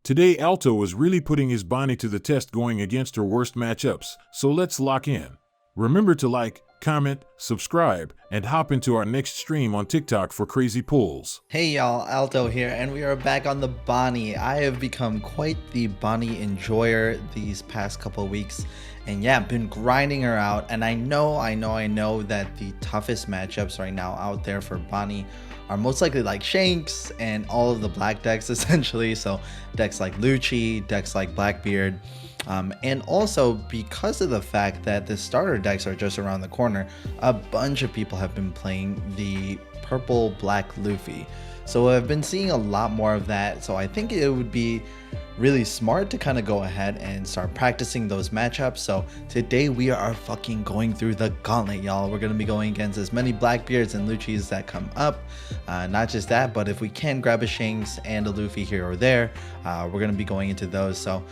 Today Alto is really putting his Bonney to the test going against her worst matchups, so let's lock in. Remember to like, comment, subscribe, and hop into our next stream on TikTok for crazy pulls. Hey y'all, Alto here, and we are back on the Bonney. I have become quite the Bonney enjoyer these past couple weeks, and yeah, been grinding her out. And I know that the toughest matchups right now out there for Bonney are most likely like Shanks and all of the black decks essentially. So decks like Lucci, decks like Blackbeard. And also because of the fact that the starter decks are just around the corner, a bunch of people have been playing the Purple-Black Luffy. So I've been seeing a lot more of that. So I think it would be really smart to kind of go ahead and start practicing those matchups. So today we are fucking going through the Gauntlet, y'all. We're going to be going against as many Blackbeards and Luccis that come up. Not just that, but if we can grab a Shanks and a Luffy here or there, we're going to be going into those. So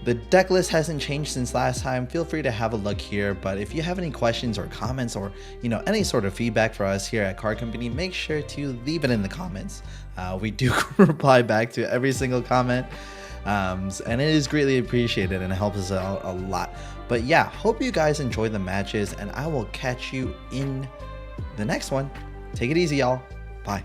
the deck list hasn't changed since last time. Feel free to have a look here, but if you have any questions or comments or any sort of feedback for us here at Card Company, make sure to leave it in the comments. We do reply back to every single comment, and it is greatly appreciated and it helps us out a lot. But yeah, hope you guys enjoy the matches, and I will catch you in the next one. Take it easy, y'all. Bye.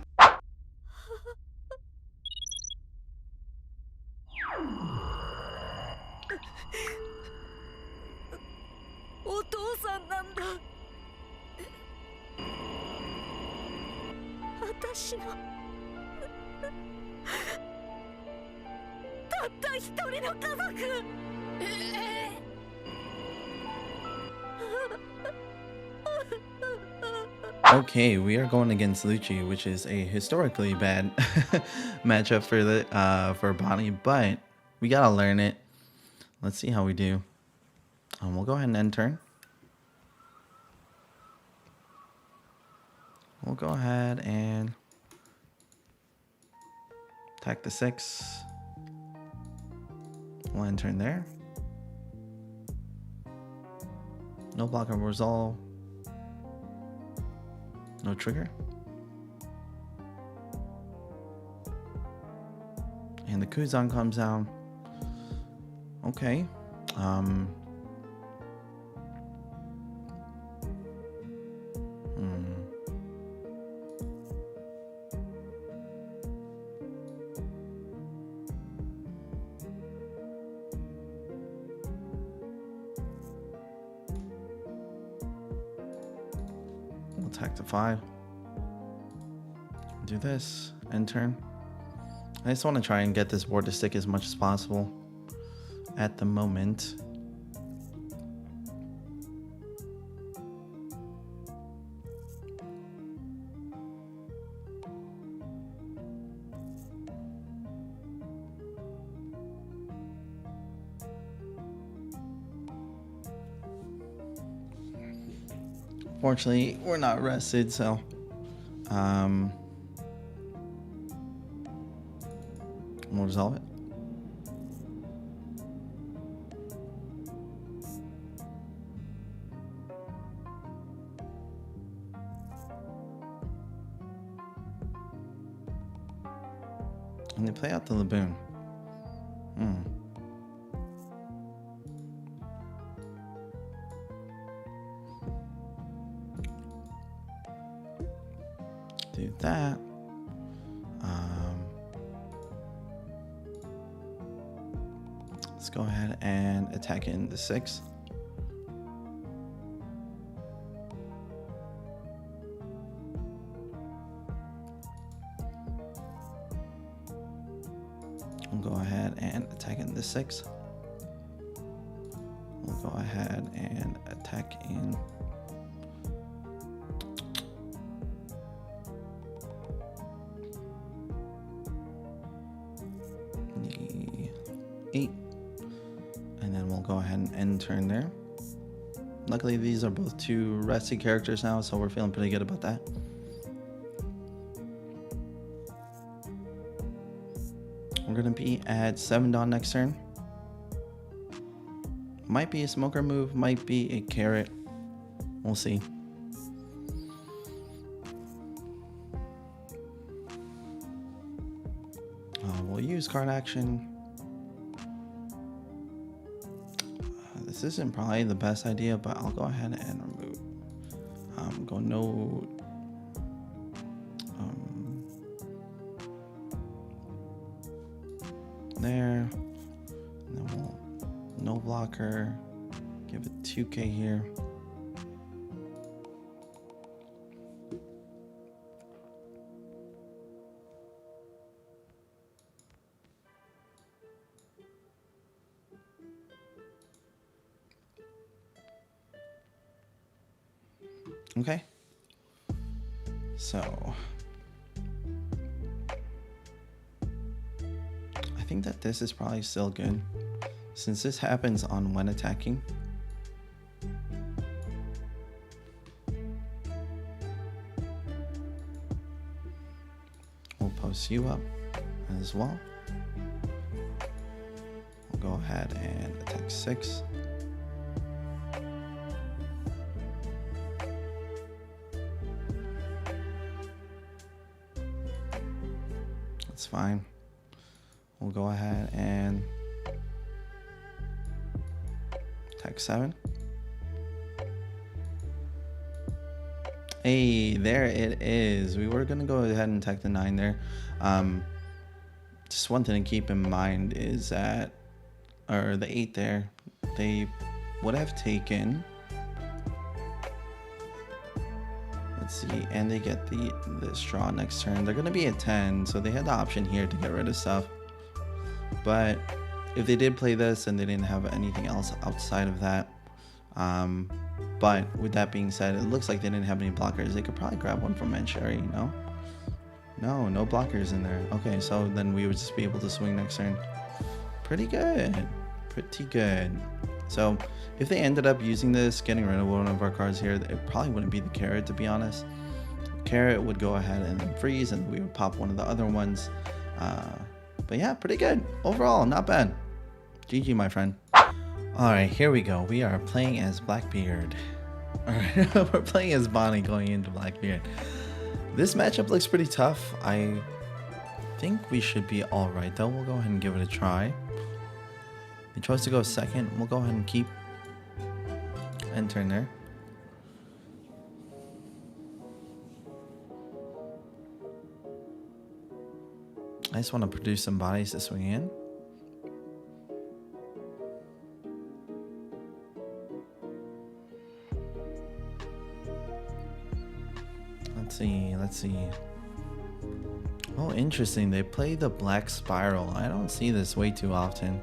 お父さんなんだ。私のたった一人の家族。Okay, we are going against Lucci, which is a historically bad matchup for Bonney, but we gotta learn it. Let's see how we do. We'll go ahead and end turn. We'll go ahead and attack the 6. We'll end turn there. No block or resolve. No trigger. And the Kuzan comes down. Okay. We'll attack to 5. Do this. End turn. I just want to try and get this board to stick as much as possible at the moment. Fortunately, we're not rested, so we'll resolve it. And they play out the Laboon. Do that. Let's go ahead and attack in the 6. We'll go ahead and attack in the 6. We'll go ahead and attack in the 8. And then we'll go ahead and end turn there. Luckily, these are both 2 rested characters now, so we're feeling pretty good about that. We're going to be at 7 Dawn next turn. Might be a smoker move, might be a carrot. We'll see. We'll use card action. This isn't probably the best idea, but I'll go ahead and remove. Go node. There. And then we'll no blocker. Give it 2K here. Okay. So I think that this is probably still good since this happens on when attacking. We'll post you up as well. We'll go ahead and attack 6. That's fine. We'll go ahead and attack 7. Hey, there it is. We were gonna go ahead and attack the 9 there. Just one thing to keep in mind is that, or the 8 there, they would have taken. Let's see, and they get this draw next turn. They're gonna be at 10, so they had the option here to get rid of stuff. But if they did play this and they didn't have anything else outside of that, but with that being said, it looks like they didn't have any blockers. They could probably grab one from Mancherry, no? No blockers in there. Okay, so then we would just be able to swing next turn. Pretty good. Pretty good. So if they ended up using this, getting rid of one of our cards here, it probably wouldn't be the carrot, to be honest. Carrot would go ahead and then freeze, and we would pop one of the other ones. But yeah, pretty good. Overall, not bad. GG, my friend. Alright, here we go. We are playing as Blackbeard. Alright, we're playing as Bonney going into Blackbeard. This matchup looks pretty tough. I think we should be alright though. We'll go ahead and give it a try. He chose to go second. We'll go ahead and keep entering there. I just want to produce some bodies to swing in. Let's see. Oh, interesting. They play the Black Spiral. I don't see this way too often.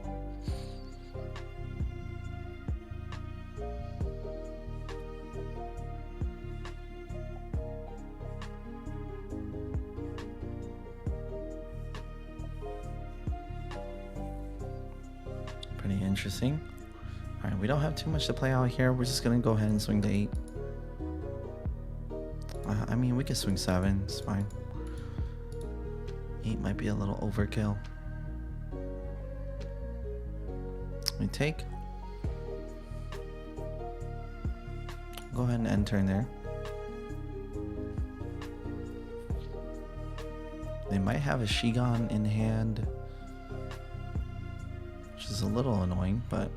Pretty interesting. Alright, we don't have too much to play out here. We're just gonna go ahead and swing the 8. I mean, we could swing 7. It's fine. 8 might be a little overkill. We take. Go ahead and enter in there. They might have a Shigon in hand, which is a little annoying, but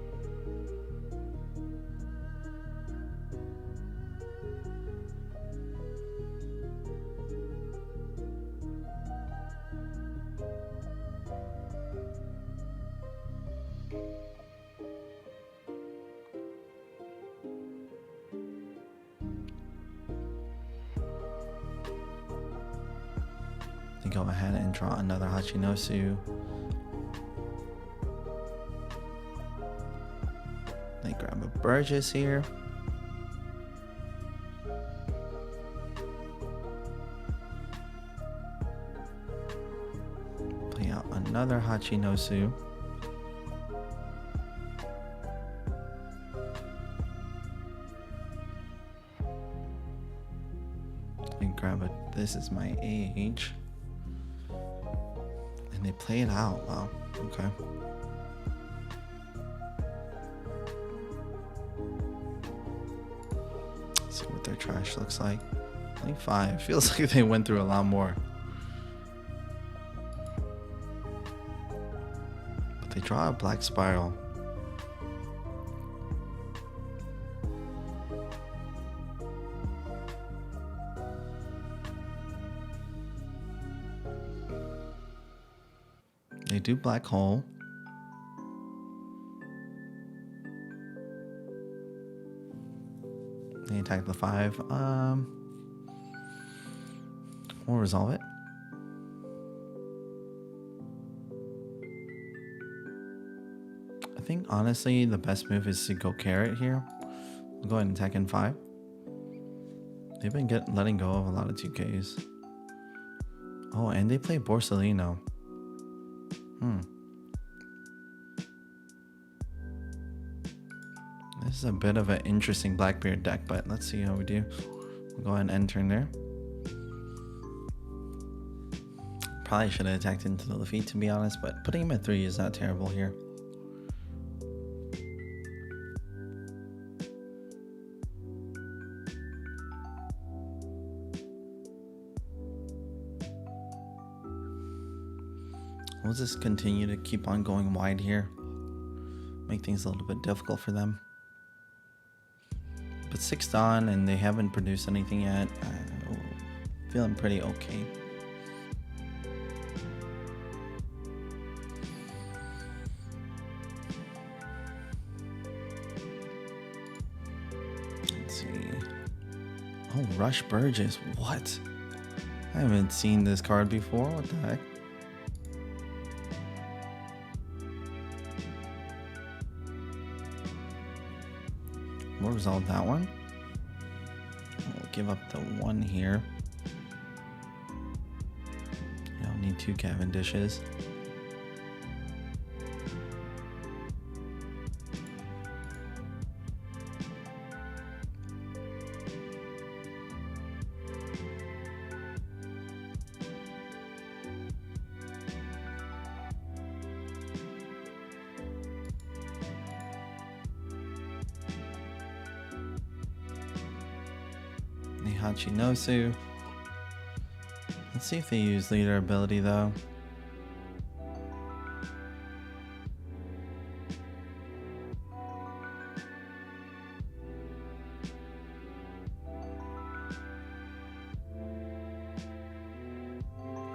they go ahead and draw another Hachinosu. They grab a Burgess here. Play out another Hachinosu. And grab a This Is My Age. And they play it out. Wow. Okay. Let's see what their trash looks like. Only 5. Feels like they went through a lot more. But they draw a Black Spiral. do black hole. They attack the 5. We'll resolve it. I think honestly the best move is to go carrot here. We'll go ahead and attack in 5. They've been letting go of a lot of 2Ks. Oh, and they play Borsellino. This is a bit of an interesting Blackbeard deck, but let's see how we do. We'll go ahead and end turn there. Probably should have attacked into the Luffy, to be honest, but putting him at 3 is not terrible here. We'll just continue to keep on going wide here. Make things a little bit difficult for them. But 6 Dawn and they haven't produced anything yet. Feeling pretty okay. Let's see. Oh, Rush Burgess. What? I haven't seen this card before. What the heck? We'll resolve that one. We'll give up the 1 here. You don't need 2 Cavendishes. Hachinosu. Let's see if they use leader ability though.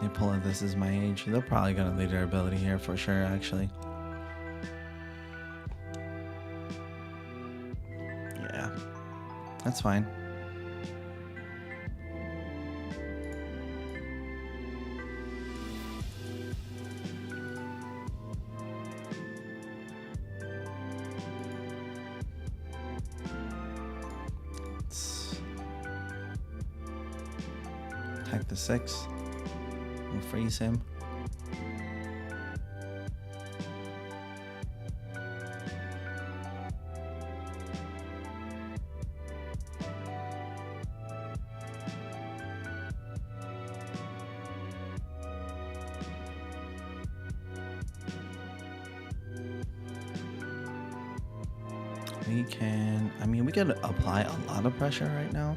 They pull it, this is my age. They're probably gonna leader ability here for sure, actually. Yeah, that's fine. Attack the 6. We'll freeze him. We can, I mean, we could apply a lot of pressure right now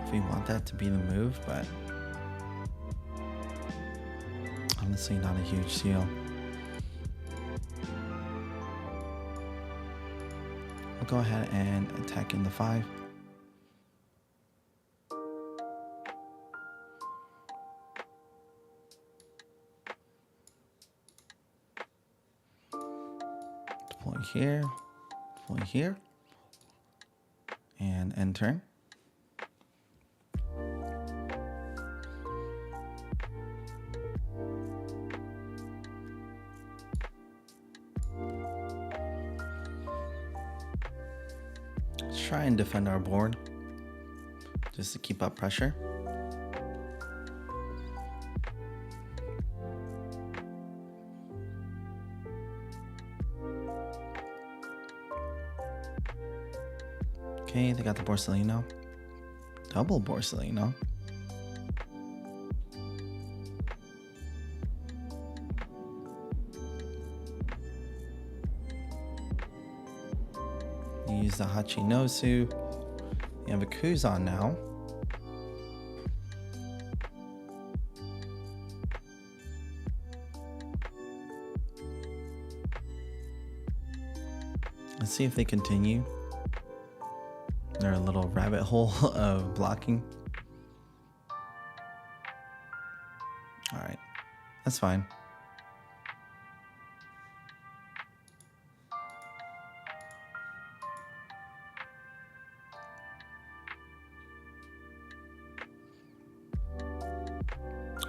if we want that to be the move, but honestly not a huge deal. We'll go ahead and attack in the 5. Deploy here. Here and end turn. Let's try and defend our board just to keep up pressure. Okay, they got the Borsellino. Double Borsellino. You use the Hachinosu. You have a Kuzan now. Let's see if they continue their little rabbit hole of blocking. All right, that's fine.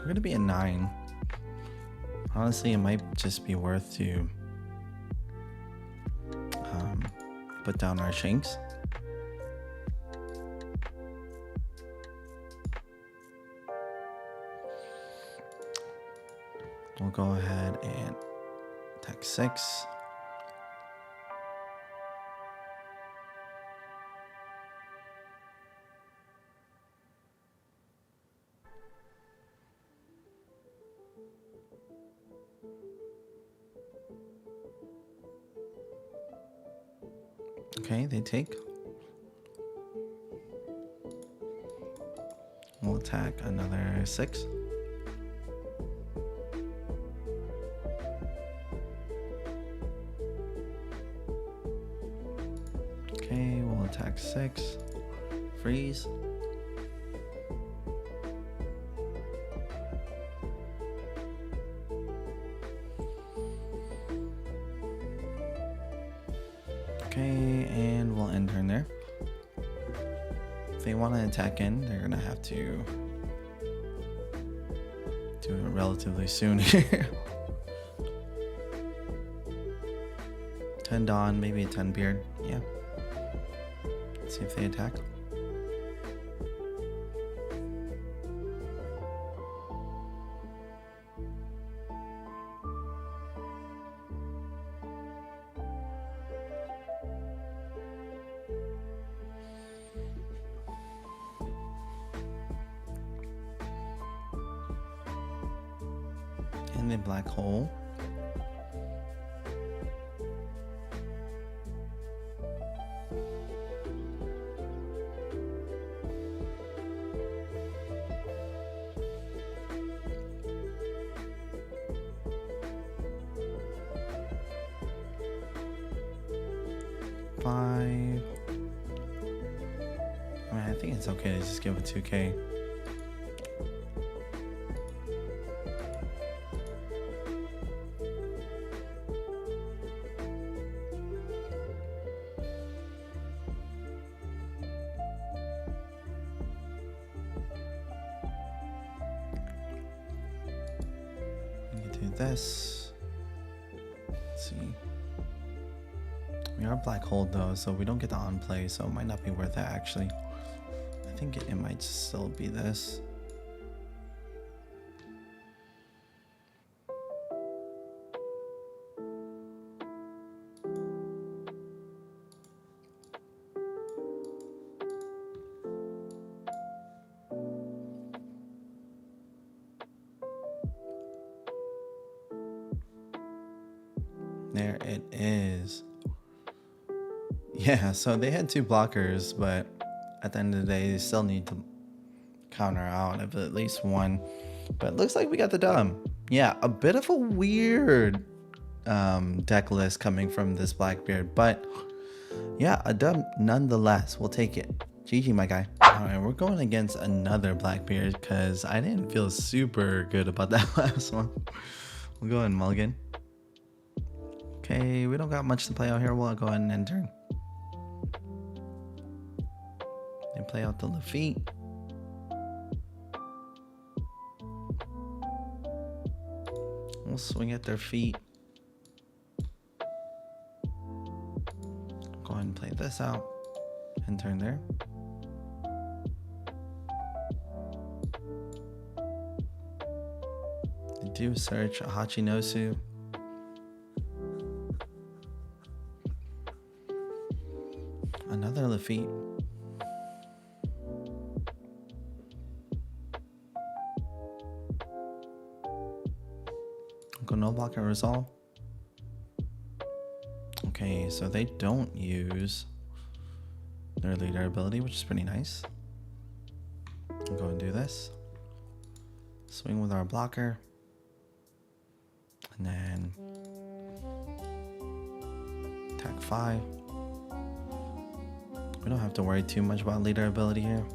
We're gonna be at 9. Honestly, it might just be worth to put down our Shanks. We'll go ahead and attack 6. Okay, they take. We'll attack another 6. Okay, we'll attack 6. Freeze. Okay, and we'll end turn there. If they want to attack in, they're gonna have to do it relatively soon here. 10 Dawn, maybe a 10 Beard. Yeah. Let's see if they attack. And a black hole. I mean, I think it's okay to just give it 2k. We can do this. Let's see. We are black hole though, so we don't get the on play, so it might not be worth it actually. I think it might still be this. There it is. Yeah, so they had 2 blockers, but at the end of the day, they still need to counter out of at least 1. But it looks like we got the dub. Yeah, a bit of a weird deck list coming from this Blackbeard, but yeah, a dub nonetheless. We'll take it. GG, my guy. All right, we're going against another Blackbeard because I didn't feel super good about that last one. We'll go ahead and mulligan. Okay, we don't got much to play out here. We'll go ahead and end turn. They play out the Luffy. We'll swing at their feet. Go ahead and play this out. End turn there. They do search a Hachinosu. Another Luffy. Go no block and resolve. Okay, so they don't use their leader ability, which is pretty nice. I'll go and do this. Swing with our blocker. And then attack 5. We don't have to worry too much about leader ability here.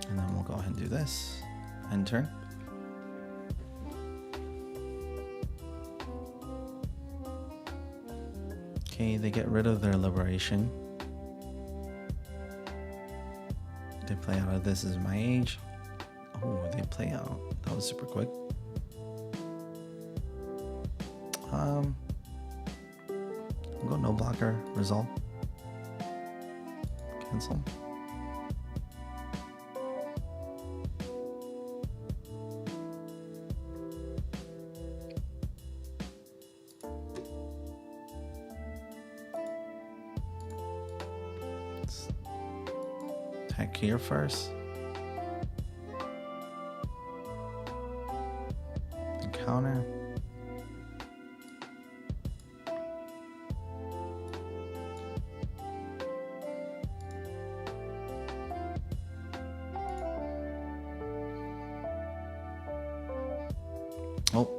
And then we'll go ahead and do this. End turn. Okay, they get rid of their liberation. They play out of This Is My Age. Oh, they play out. That was super quick. I'll go no blocker, resolve. Cancel. Let's attack here first. And counter. Oh.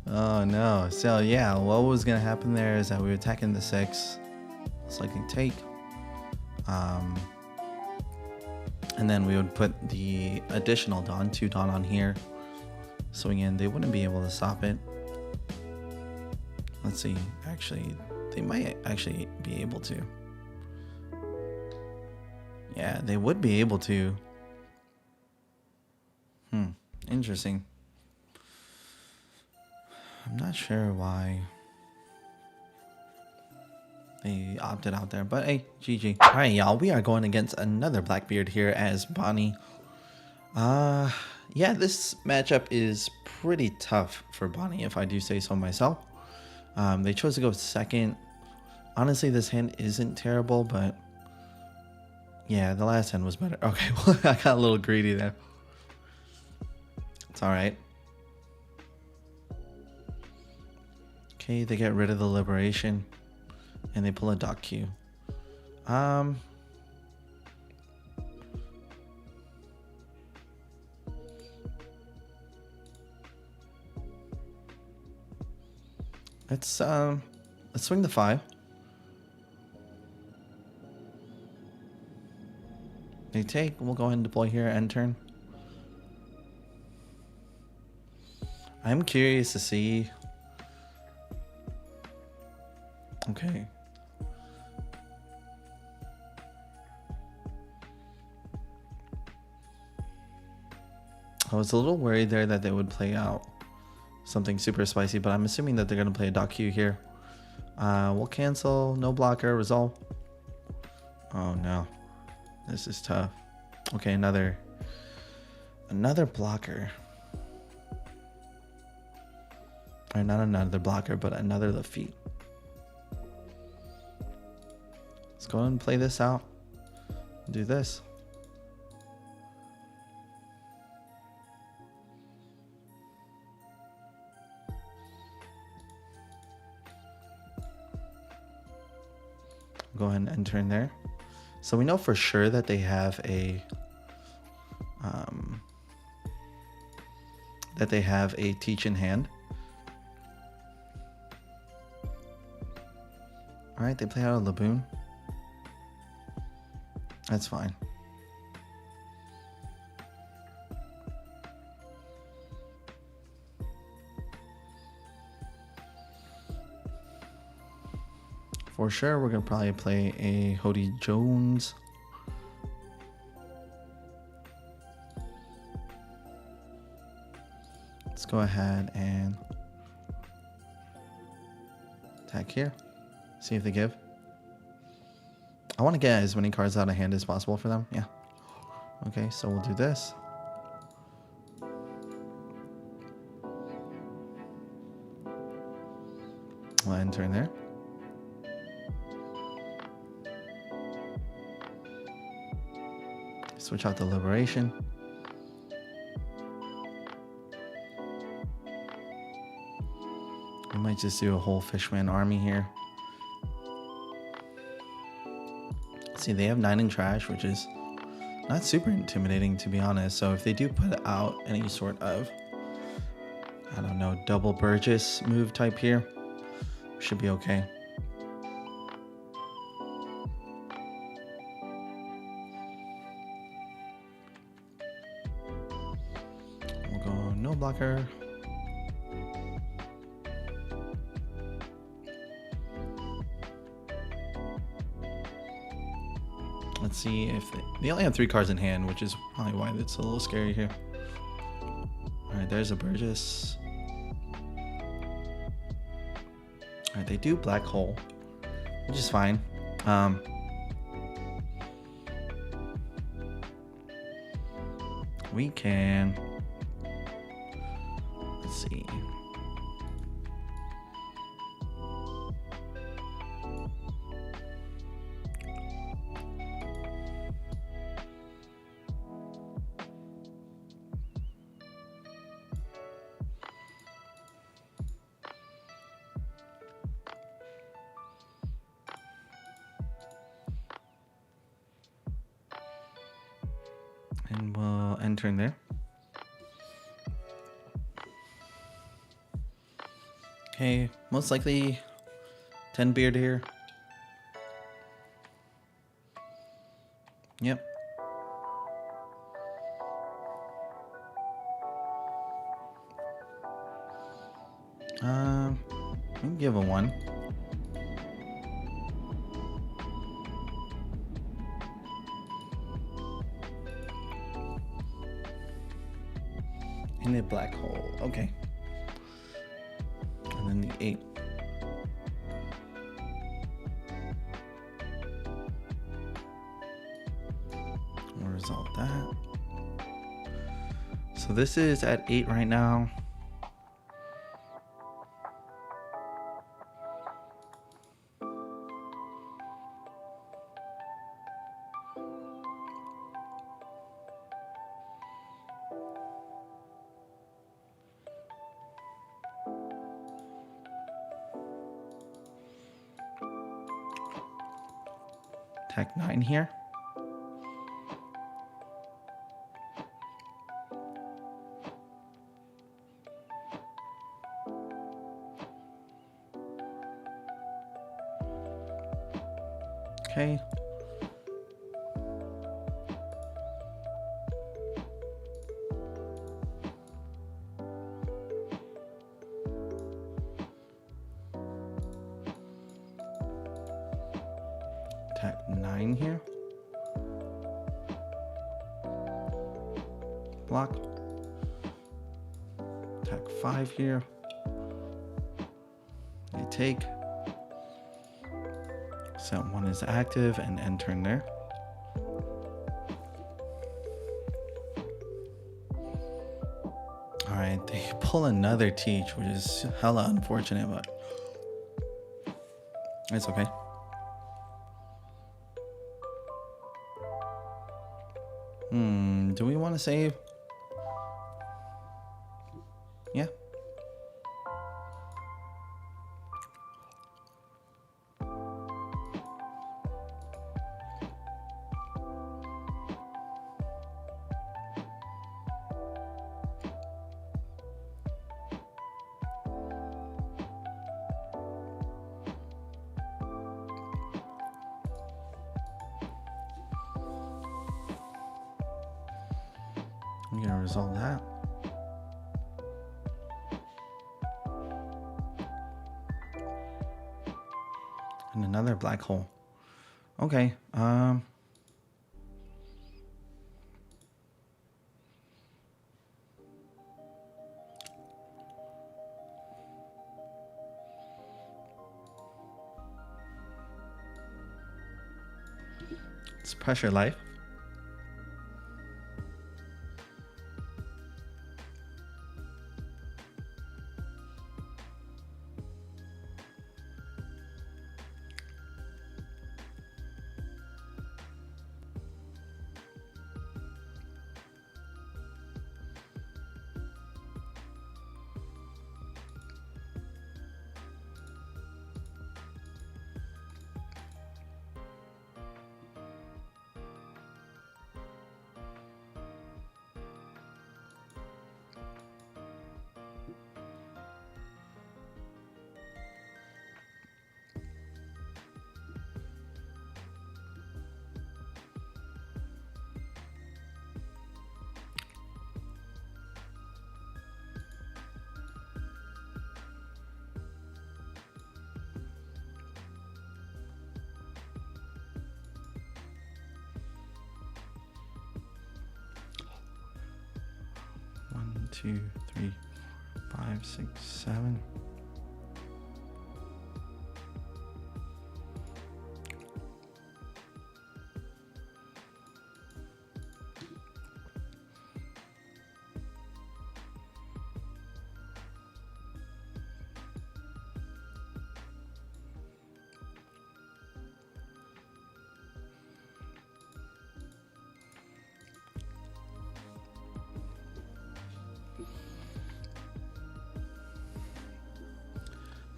Oh no. So yeah, what was gonna happen there is that we were attacking the 6. Selecting take. And then we would put the additional Dawn, 2 Dawn on here. Swing in, they wouldn't be able to stop it. Let's see, actually, they might actually be able to. Yeah, they would be able to. Interesting. I'm not sure why they opted out there, but hey, GG. All right, y'all, we are going against another Blackbeard here as Bonney. Yeah, this matchup is pretty tough for Bonney, if I do say so myself. They chose to go second. Honestly, this hand isn't terrible, but yeah, the last hand was better. Okay, well, I got a little greedy there. It's all right. Okay, they get rid of the liberation and they pull a dock Q. Let's swing the 5. They take, we'll go ahead and deploy here, end turn. I'm curious to see. Okay. I was a little worried there that they would play out something super spicy, but I'm assuming that they're going to play a dock Q here. We'll cancel, no blocker, resolve. Oh no. This is tough. Okay, another blocker. Or not another blocker, but another Luffy. Let's go ahead and play this out. Do this. Go ahead and enter in there. So we know for sure that they have a teach in hand. All right, they play out a Laboon. That's fine. For sure, we're gonna probably play a Hody Jones. Let's go ahead and attack here. See if they give. I want to get as many cards out of hand as possible for them. Yeah. Okay, so we'll do this. We'll enter in there. Switch out the liberation. We might just do a whole Fishman army here. See, they have 9 in trash, which is not super intimidating, to be honest. So if they do put out any sort of, I don't know, double Burgess move type here, should be okay. We'll go no blocker. Let's see if they only have 3 cards in hand, which is probably why it's a little scary here. Alright, there's a Burgess. Alright, they do Black Hole, which is fine. We can, let's see. And we'll enter in there. Okay, most likely 10 beard here. Yep. We can give a 1. And a Black Hole. Okay. And then the 8. We'll resolve that. So this is at 8 right now. Attack 9 here. Okay. Attack 9 here. Block. Attack 5 here. They take. Set 1 is active and enter in there. Alright, they pull another teach, which is hella unfortunate, but it's okay. Do we want to save? Yeah. I'm gonna resolve that. And another Black Hole. Okay, it's Pressure Life. 2, 3, 5, 6, 7.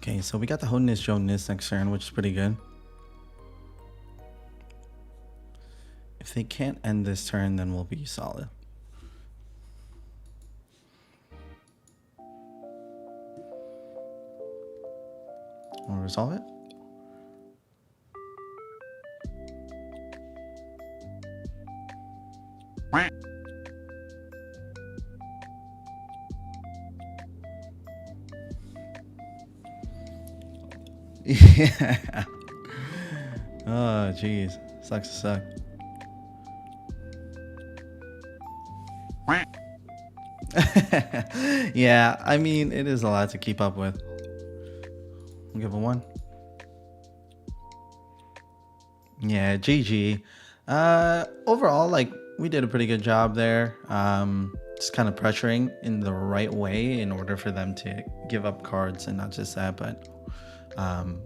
Okay, so we got the Hodiness Jonas next turn, which is pretty good. If they can't end this turn, then we'll be solid. We'll resolve it. Yeah. Oh, jeez. Sucks to suck. Yeah, I mean, it is a lot to keep up with. We'll give a 1. Yeah, GG. Overall, like, we did a pretty good job there. Just kind of pressuring in the right way in order for them to give up cards, and not just that, but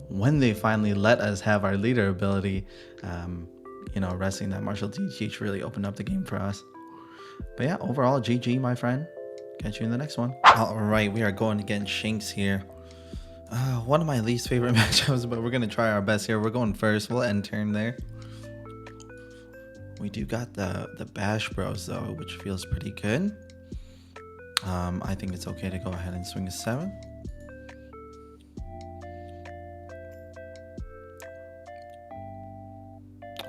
when they finally let us have our leader ability, you know, arresting that martial teach really opened up the game for us. But yeah, overall, GG, my friend. Catch you in the next one. All right, we are going against Shanks here. One of my least favorite matchups, but we're going to try our best here. We're going first. We'll end turn there. We do got the Bash Bros, though, which feels pretty good. I think it's okay to go ahead and swing a 7.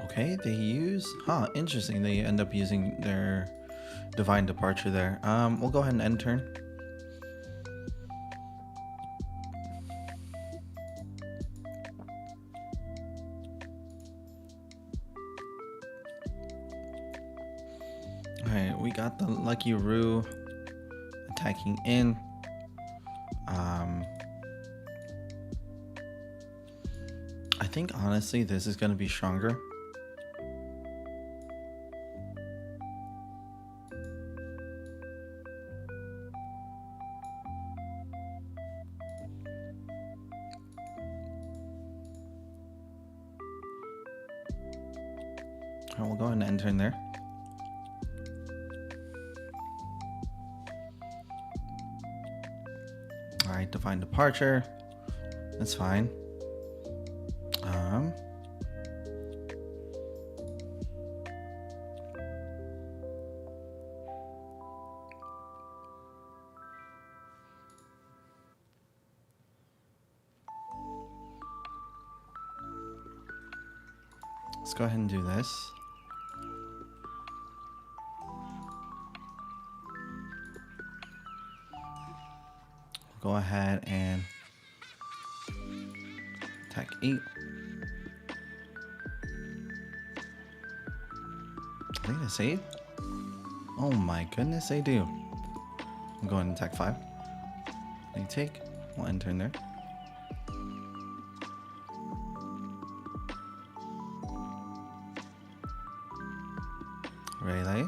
Okay, they use... Huh, interesting. They end up using their Divine Departure there. We'll go ahead and end turn. Alright, we got the Lucky Roo attacking in. I think honestly this is going to be stronger. We'll go ahead and enter in there. Alright, Divine Departure. That's fine. Let's go ahead and do this. Go ahead and attack 8. I think they save. Oh my goodness, they do. I'm going to attack 5. They take. We'll end turn there. Relay.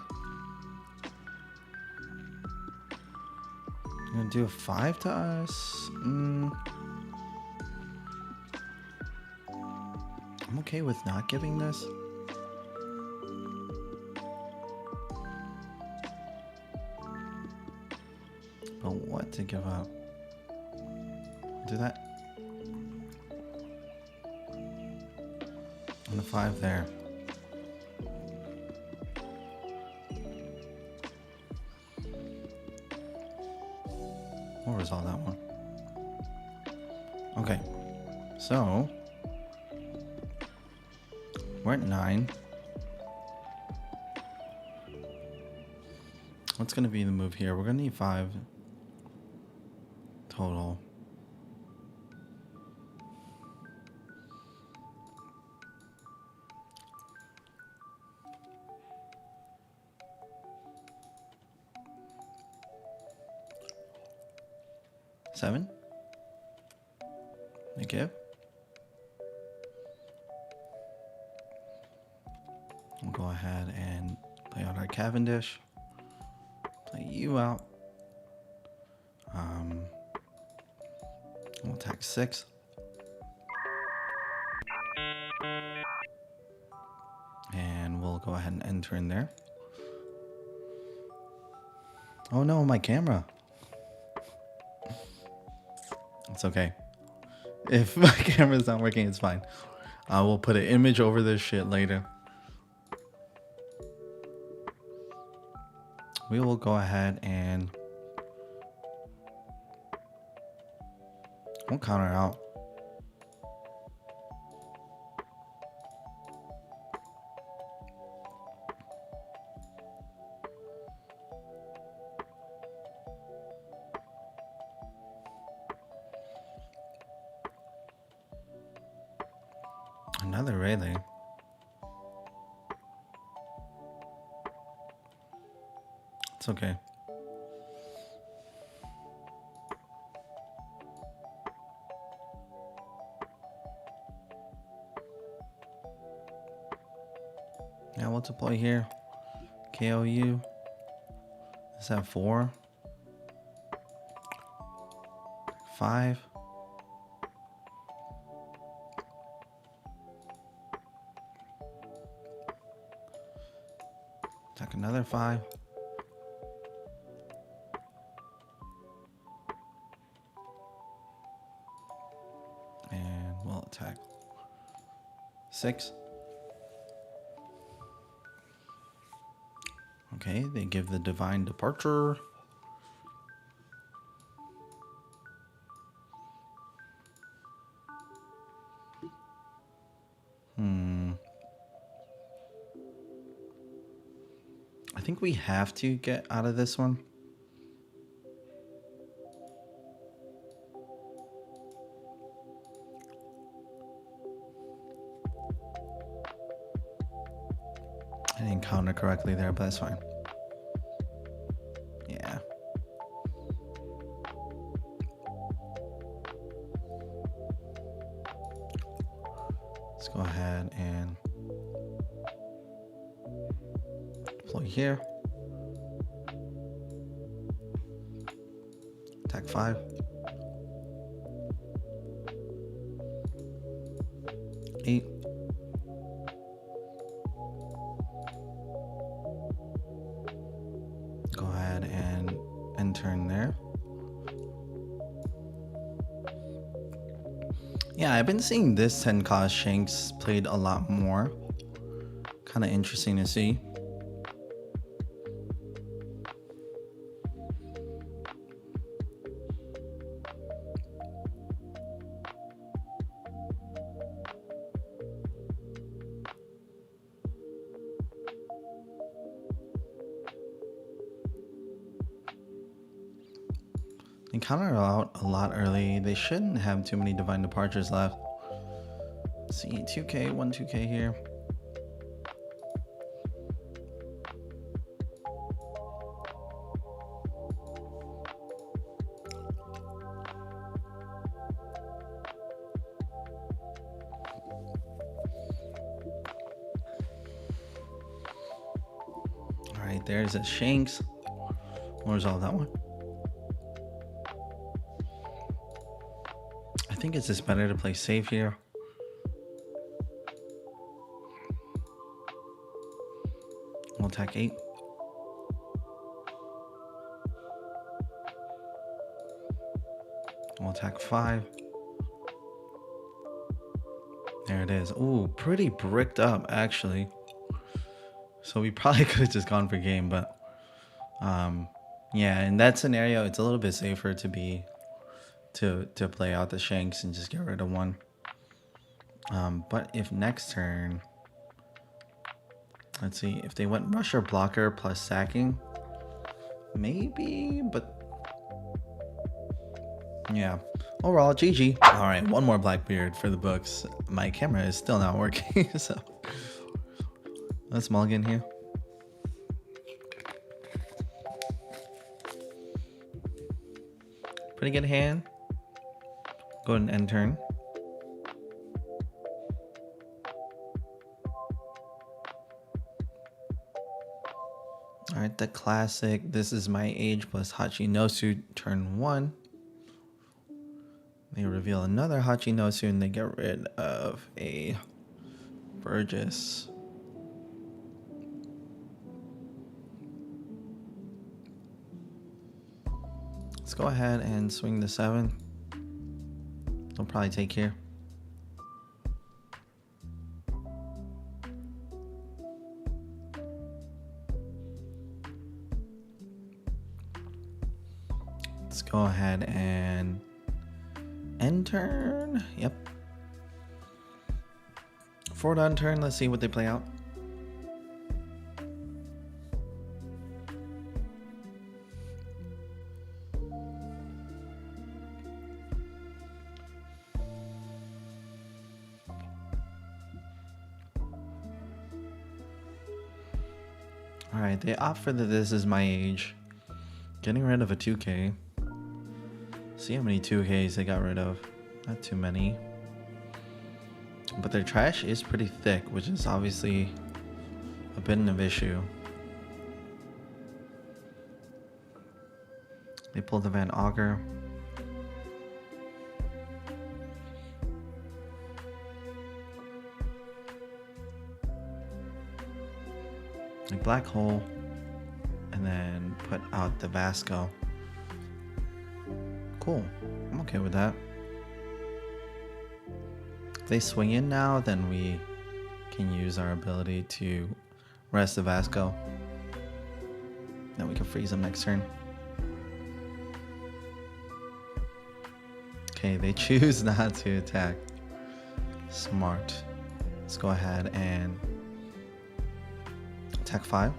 Gonna do a 5 to us. I'm okay with not giving this. But what to give up? Do that. And a 5 there. We'll resolve that one. Okay, so we're at 9. What's gonna be the move here? We're gonna need 5 total. 7. They give. We'll go ahead and play out our Cavendish. Play you out. We'll attack 6. And we'll go ahead and enter in there. Oh no, my camera. It's okay. If my camera's not working, it's fine. I will put an image over this shit later. We will go ahead and we'll counter out. Another Rayleigh. It's okay. Now we'll deploy here. KOU. Is that 4? 5. Attack another 5. And we'll attack 6. Okay, they give the divine departure. I think we have to get out of this one. I didn't counter correctly there, but that's fine. Yeah. Let's go ahead and deploy here. Attack 5. 8. Go ahead and enter in there. Yeah, I've been seeing this 10 cost Shanks played a lot more. Kind of interesting to see. They counter out a lot early. They shouldn't have too many divine departures left. Let's see, 2k, 2k here. All right, there's a Shanks. We'll resolve that one. I think it's just better to play safe here. We'll attack 8. We'll attack 5. There it is. Ooh, pretty bricked up actually. So we probably could have just gone for game, but yeah, in that scenario it's a little bit safer to be to play out the Shanks and just get rid of one. But if next turn, let's see, if they went rusher blocker plus sacking, maybe, but yeah, overall GG. All right, one more Blackbeard for the books. My camera is still not working, so let's mulligan here. Pretty good hand. Go ahead and end turn. Alright, the classic. This is my age plus Hachinosu turn 1. They reveal another Hachinosu and they get rid of a Burgess. Let's go ahead and swing the 7. They'll probably take here. Let's go ahead and end turn. Yep. Forward on turn. Let's see what they play out. Alright, they opt for the This Is My Age. Getting rid of a 2K. See how many 2Ks they got rid of. Not too many. But their trash is pretty thick, which is obviously a bit of an issue. They pulled the Van Auger. A Black Hole. And then put out the Vasco. Cool. I'm okay with that. If they swing in now, then we can use our ability to rest the Vasco. Then we can freeze them next turn. Okay, they choose not to attack. Smart. Let's go ahead and attack 5.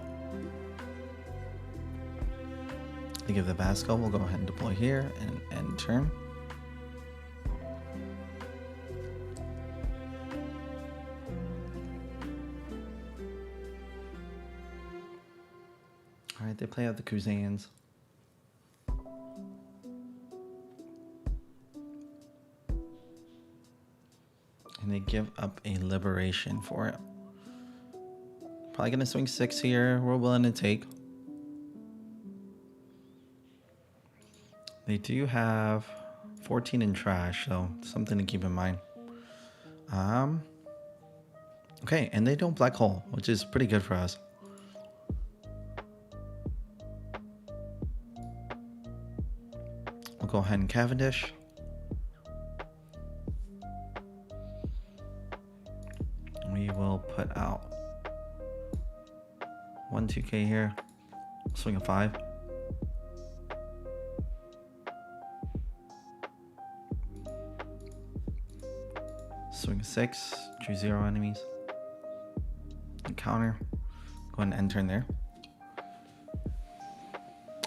They give the Vasco. We'll go ahead and deploy here and end turn. Alright, they play out the Kuzans. And they give up a Liberation for it. Probably gonna swing 6 here. We're willing to take. They do have 14 in trash, so something to keep in mind. Okay, and they don't Black Hole, which is pretty good for us. We'll go ahead and Cavendish. We will put out 1 2K here. Swing a 5. Swing a 6, choose 0 enemies. And counter. Go ahead and end turn there.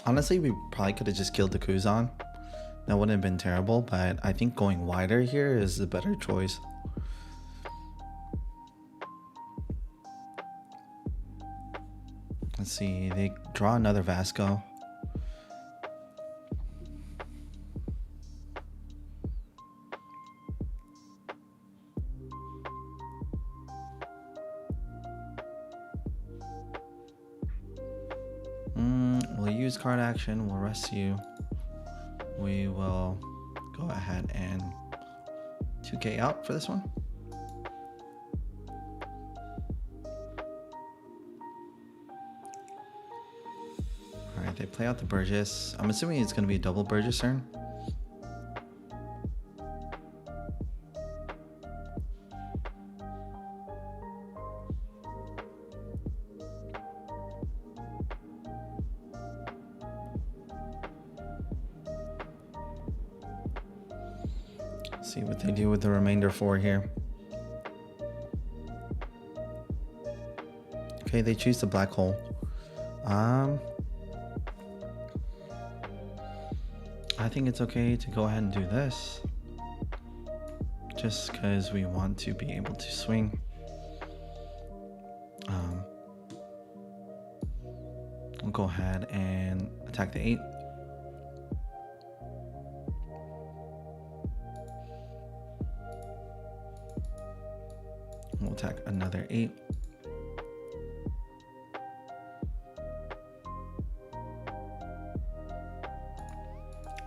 Honestly, we probably could have just killed the Kuzan. That wouldn't have been terrible, but I think going wider here is the better choice. Let's see, they draw another Vasco. We'll use card action, we'll rest you. We will go ahead and 2K out for this one. Alright, they play out the Burgess. I'm assuming it's going to be a double Burgess turn. See what they do with the remainder 4 here. Okay, they choose the Black Hole. I think it's okay to go ahead and do this. Just because we want to be able to swing. We'll go ahead and attack the 8. attack another 8.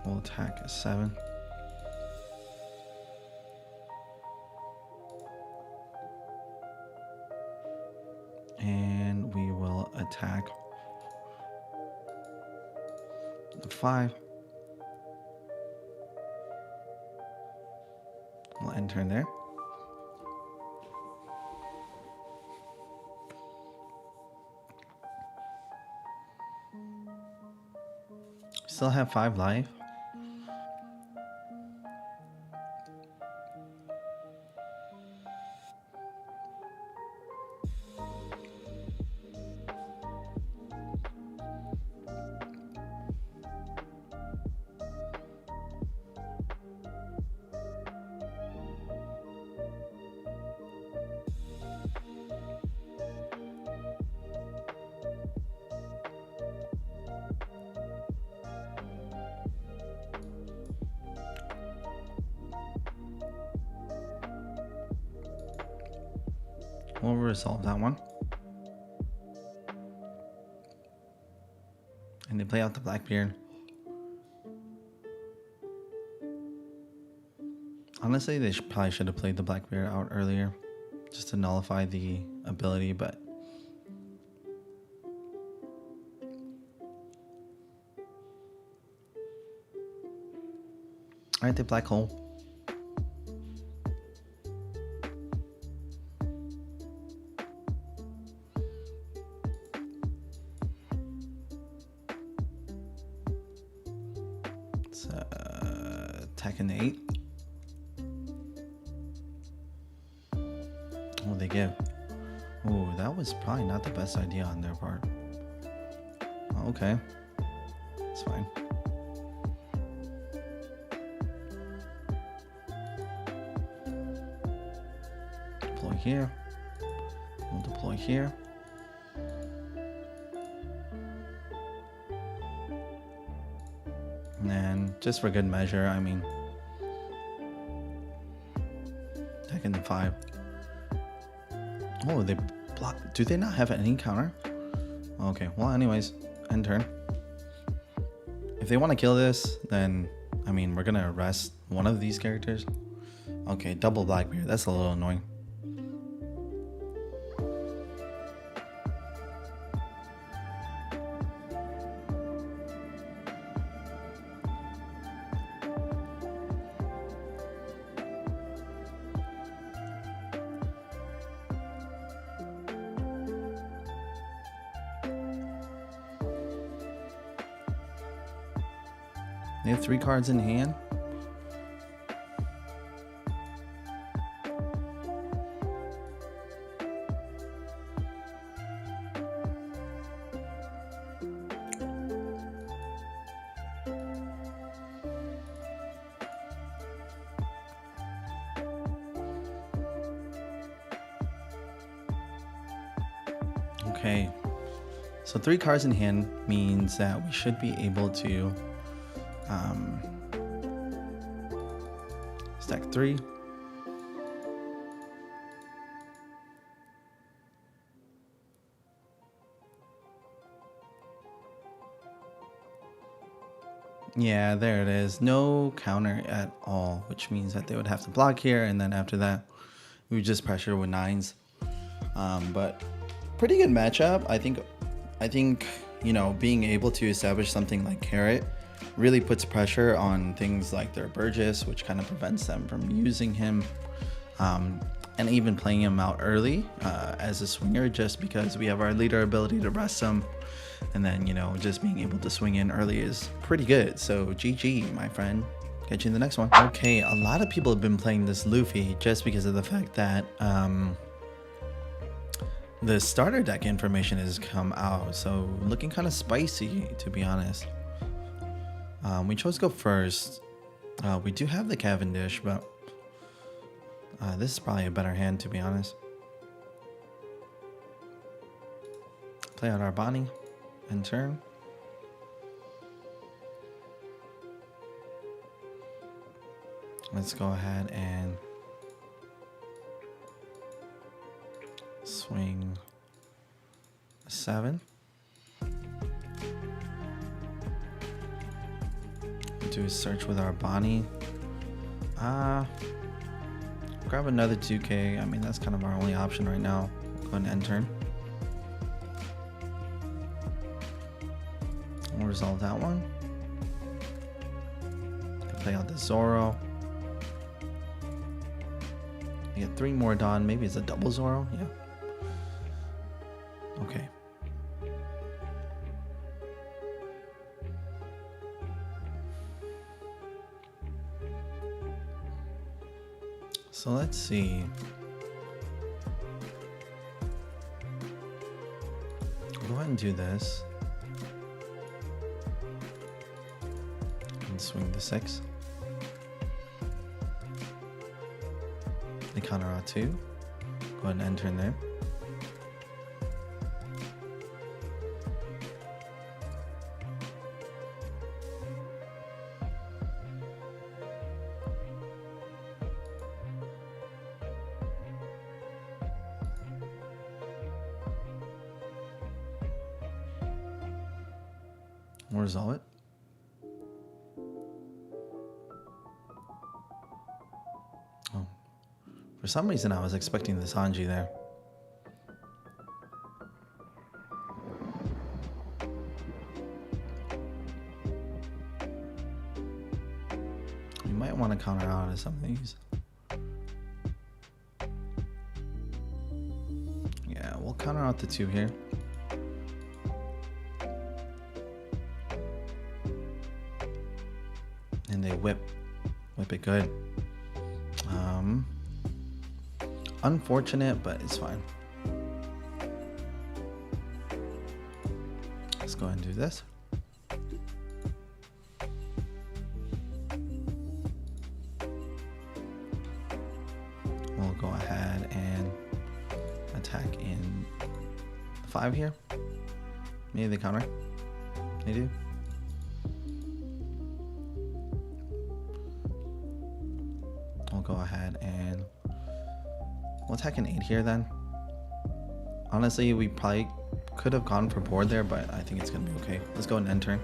We'll attack a 7. And we will attack the 5. We'll end turn there. Still have 5 life. We'll resolve that one. And they play out the Blackbeard. Honestly, they probably should have played the Blackbeard out earlier, just to nullify the ability, but... Alright, the black hole. Attacking the 8. What will they give? Oh, that was probably not the best idea on their part. Oh, okay. It's fine. Deploy here. We'll deploy here. And then, just for good measure, I mean, attacking the 5. Oh, they block. Do they not have any counter? Okay, well, anyways, end turn. If they want to kill this, then, I mean, we're gonna arrest one of these characters. Okay, double Blackbeard. That's a little annoying. They have 3 cards in hand. Okay, so 3 cards in hand means that we should be able to stack 3. Yeah, there it is. No counter at all, which means that they would have to block here, and then after that, we would just pressure with 9s. But pretty good matchup. I think you know, being able to establish something like Carrot really puts pressure on things like their Burgess, which kind of prevents them from using him, and even playing him out early as a swinger, just because we have our leader ability to rest him, and then, you know, just being able to swing in early is pretty good. So GG, my friend. Catch you in the next one. Okay, a lot of people have been playing this Luffy just because of the fact that the starter deck information has come out, so looking kind of spicy, to be honest. We chose to go first. We do have the Cavendish, but this is probably a better hand, to be honest. Play out our Bonney and turn. Let's go ahead and 7. Do a search with our Bonney. Grab another 2K. I mean, that's kind of our only option right now. Go ahead and end turn. We'll resolve that one. Play out the Zoro. We get 3 more Dawn. Maybe it's a double Zoro. Yeah. Okay. So let's see. Go ahead and do this. And swing the 6. They counter out 2. Go ahead and enter in there. We'll resolve it. Oh. For some reason I was expecting the Sanji there. You might want to counter out of some of these. Yeah, we'll counter out the 2 here. And they whip it good. Unfortunate, but it's fine. Let's go ahead and do this. We'll go ahead and attack in 5 here. Maybe they counter. They do. We'll go ahead and we'll attack an 8 here then. Honestly, we probably could have gone for board there, but I think it's gonna be okay. Let's go and end turn.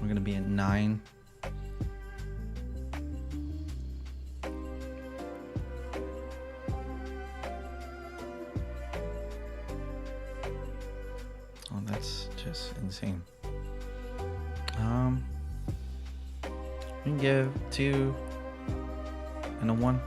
We're gonna be at 9. Oh, that's just insane. We can give 2 and a 1.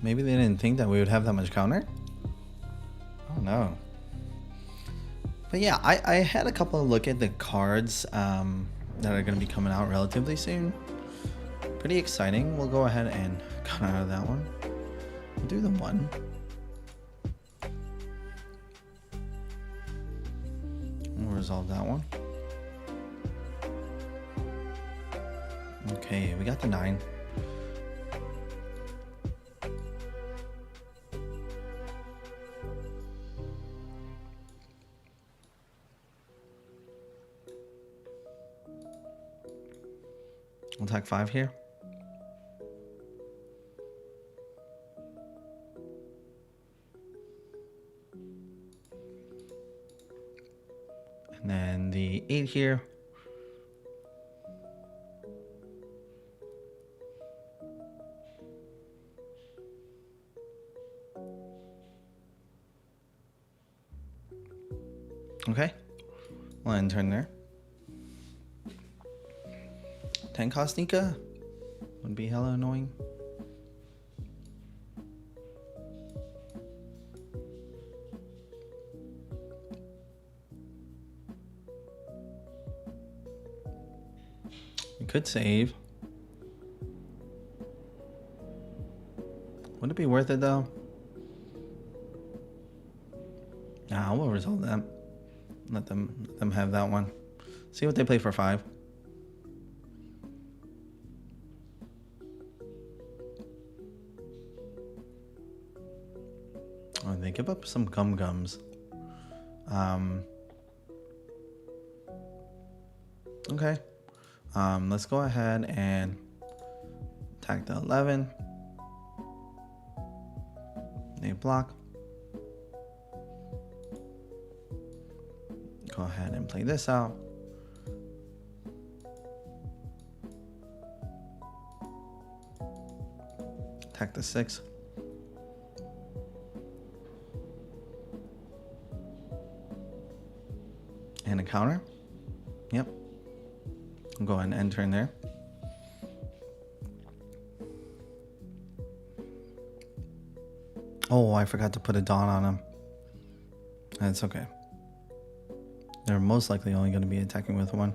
Maybe they didn't think that we would have that much counter. Oh no. But yeah, I had a couple of look at the cards that are going to be coming out relatively soon. Pretty exciting. We'll go ahead and cut out of that one. We'll do the 1. We'll resolve that one. Okay, we got the 9. We'll attack 5 here. And then the 8 here. Okay. We'll end turn there. 10 cost Nika would be hella annoying. We could save. Would it be worth it though? Nah, we'll resolve them. Let them have that one. See what they play for 5. Oh, they give up some gums. Okay. Let's go ahead and attack the 11. They block. Go ahead and play this out. Attack the 6. And a counter. Yep. I'll go ahead and end turn there. Oh, I forgot to put a Dawn on him. That's okay. They're most likely only going to be attacking with 1.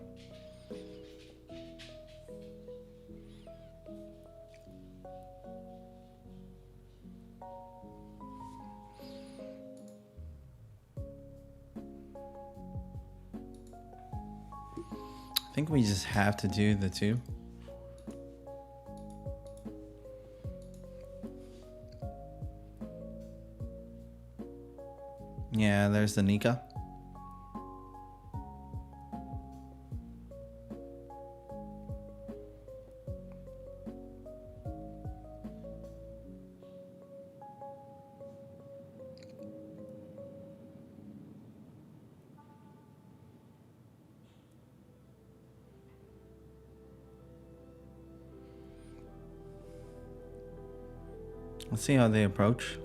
I think we just have to do the 2. Yeah, there's the Nika. Let's see how they approach.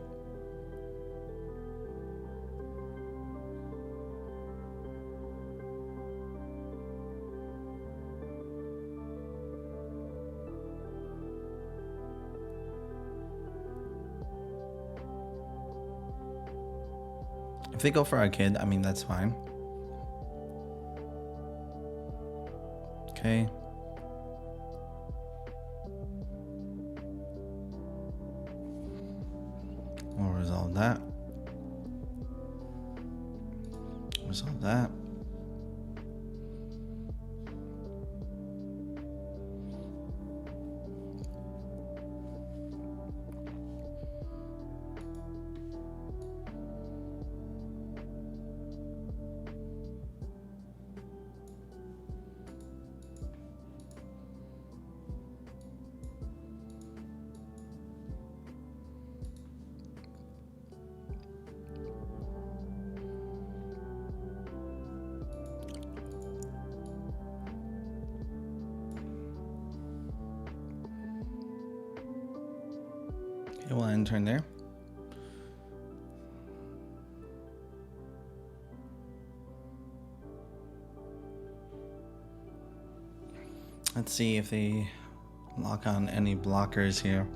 If they go for our kid, I mean, that's fine. Okay. We'll resolve that. Resolve that. Okay, we'll end turn there. Let's see if they lock on any blockers here.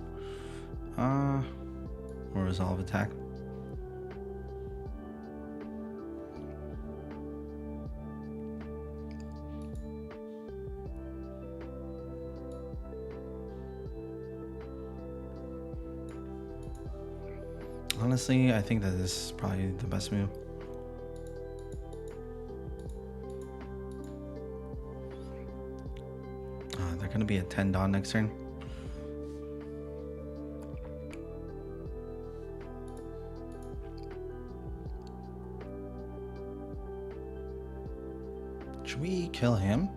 Or resolve attack. Honestly, I think that this is probably the best move. They're gonna be a 10 Dawn next turn. Should we kill him?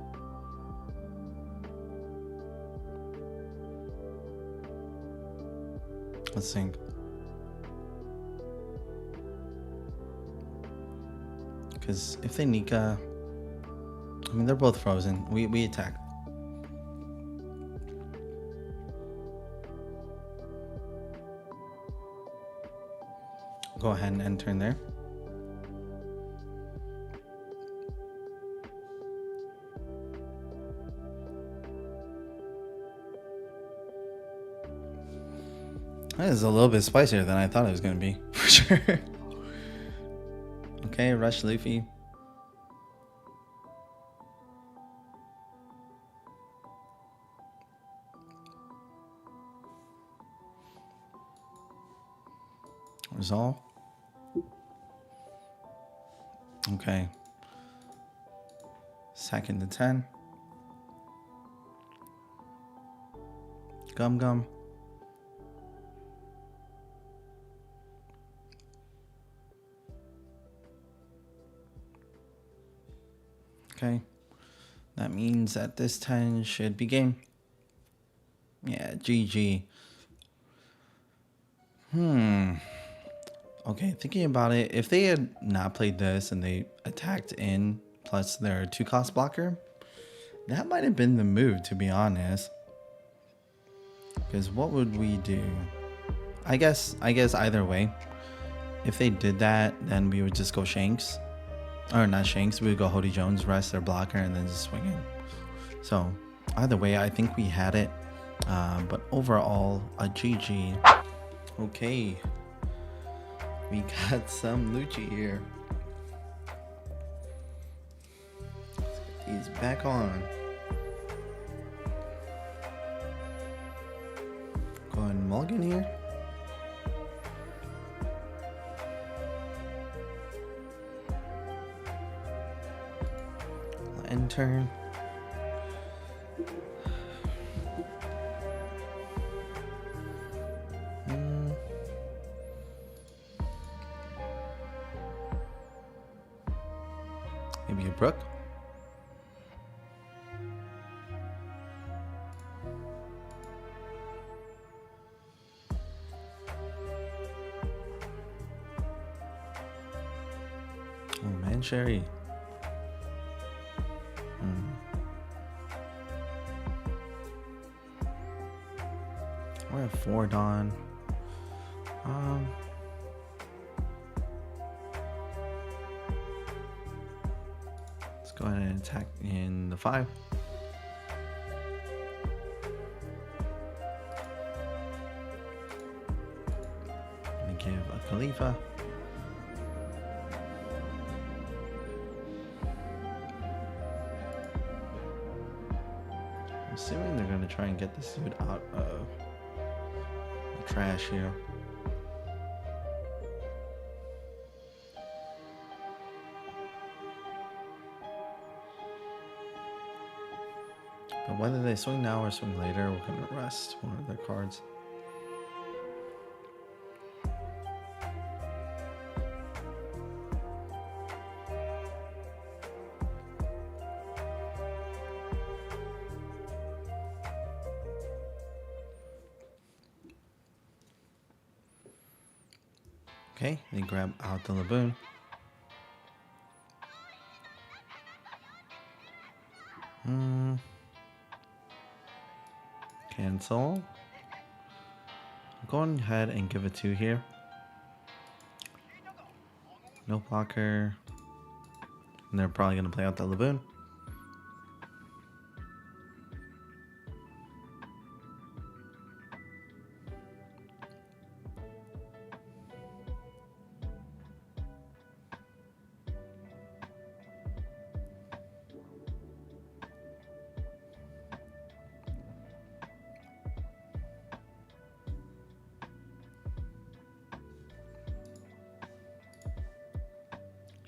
Let's think. Because if they Nika, I mean, they're both frozen. We attack. Go ahead and end turn there. That is a little bit spicier than I thought it was going to be, for sure. Okay, rush Luffy. Resolve. Okay. Second to 10. Gum. Okay. That means that this 10 should be game. Yeah, GG. Okay, thinking about it, if they had not played this and they attacked in plus their 2-cost blocker, that might have been the move, to be honest. Because what would we do? I guess either way. If they did that, then we would just go Shanks. Or not Shanks, we would go Hody Jones, rest their blocker, and then just swing in. So, either way, I think we had it. But overall, a GG. Okay. We got some Lucci here. Let's get these back on. Go ahead and mulligan here. End turn. Maybe a Brook. Oh man, Sherry. We have 4 Dawn. Let's go ahead and attack in the 5. Gonna give a Khalifa. I'm assuming they're gonna try and get this dude out of the trash here. But whether they swing now or swing later, we're gonna rest one of their cards. Okay, they grab out the Laboon. Cancel. Go ahead and give a 2 here. No blocker. And they're probably going to play out the Laboon.